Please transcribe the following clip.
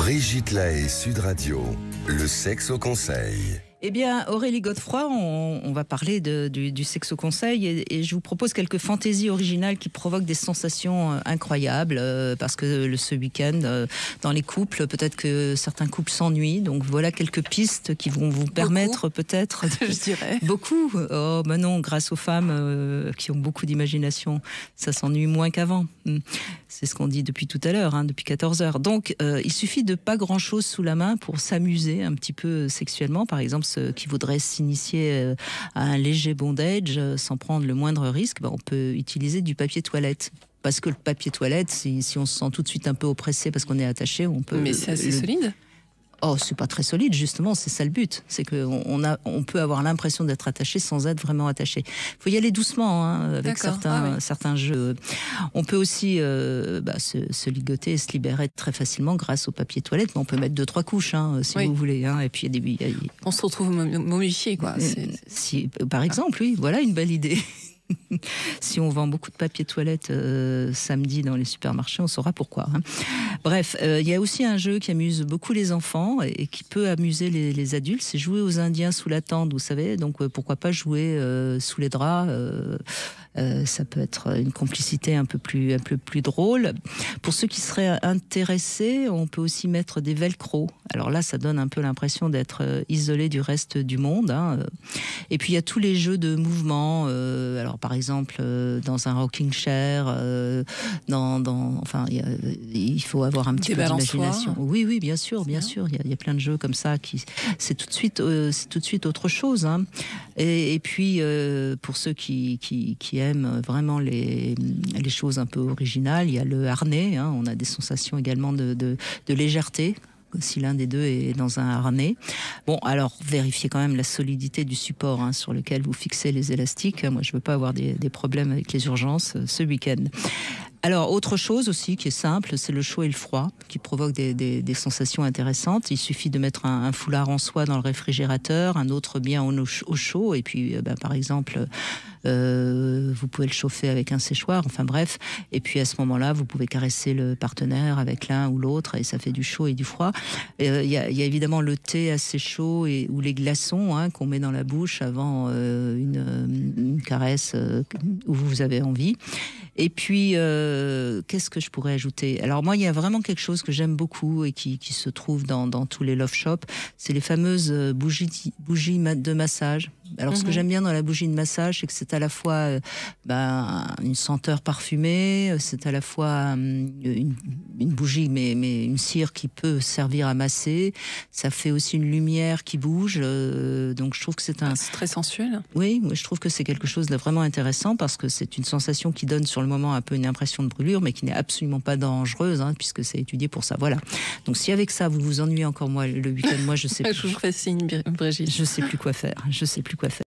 Brigitte Lahaie, Sud Radio, le sexe au conseil. Eh bien, Aurélie Godefroy, on va parler du sexe au conseil et je vous propose quelques fantaisies originales qui provoquent des sensations incroyables parce que ce week-end, dans les couples, peut-être que certains couples s'ennuient. Donc voilà quelques pistes qui vont vous permettre peut-être... Je dirais. Beaucoup. Oh, ben non, grâce aux femmes qui ont beaucoup d'imagination, ça s'ennuie moins qu'avant. C'est ce qu'on dit depuis tout à l'heure, depuis 14 heures. Donc, il suffit de pas grand-chose sous la main pour s'amuser un petit peu sexuellement. Par exemple, ceux qui voudraient s'initier à un léger bondage sans prendre le moindre risque, on peut utiliser du papier toilette. Parce que le papier toilette, si on se sent tout de suite un peu oppressé parce qu'on est attaché, on peut... Mais c'est assez solide. Oh, c'est pas très solide, justement, c'est ça le but. C'est qu'on peut avoir l'impression d'être attaché sans être vraiment attaché. Il faut y aller doucement avec certains jeux. On peut aussi se ligoter et se libérer très facilement grâce au papier toilette, mais on peut mettre 2-3 couches si vous voulez. Et puis on se retrouve momifié, quoi. Par exemple, oui, voilà une belle idée. Si on vend beaucoup de papier toilette samedi dans les supermarchés, on saura pourquoi. Bref, il y a aussi un jeu qui amuse beaucoup les enfants et qui peut amuser les adultes, c'est jouer aux Indiens sous la tente, vous savez. Donc pourquoi pas jouer sous les draps. Ça peut être une complicité un peu plus drôle. Pour ceux qui seraient intéressés, on peut aussi mettre des velcro. Alors là, ça donne un peu l'impression d'être isolé du reste du monde. Et puis il y a tous les jeux de mouvement. Alors par exemple, dans un rocking chair, il faut avoir un petit peu d'imagination. Oui, bien sûr. Il y a plein de jeux comme ça c'est tout de suite autre chose. Et puis pour ceux qui aiment vraiment les choses un peu originales, il y a le harnais. On a des sensations également de légèreté si l'un des deux est dans un harnais. Bon, alors vérifiez quand même la solidité du support sur lequel vous fixez les élastiques. Moi, je veux pas avoir des problèmes avec les urgences ce week-end. Alors, autre chose aussi qui est simple, c'est le chaud et le froid, qui provoquent des sensations intéressantes. Il suffit de mettre un foulard en soie dans le réfrigérateur, un autre bien au chaud, et puis, par exemple, vous pouvez le chauffer avec un séchoir, enfin bref. Et puis, à ce moment-là, vous pouvez caresser le partenaire avec l'un ou l'autre, et ça fait du chaud et du froid. Il y a évidemment le thé assez chaud ou les glaçons qu'on met dans la bouche avant une caresse où vous avez envie. Et puis, qu'est-ce que je pourrais ajouter? Alors moi, il y a vraiment quelque chose que j'aime beaucoup et qui se trouve dans tous les love shops, c'est les fameuses bougies de massage. Alors ce que j'aime bien dans la bougie de massage, c'est que c'est à la fois une senteur parfumée, c'est à la fois une bougie, mais une cire qui peut servir à masser. Ça fait aussi une lumière qui bouge, donc je trouve que c'est c'est très sensuel. Oui, je trouve que c'est quelque chose de vraiment intéressant parce que c'est une sensation qui donne sur le moment un peu une impression de brûlure, mais qui n'est absolument pas dangereuse, puisque c'est étudié pour ça. Voilà. Donc si avec ça vous vous ennuyez encore le week-end, moi je sais plus. Je vous ferai signe, Brigitte. Je sais plus quoi faire.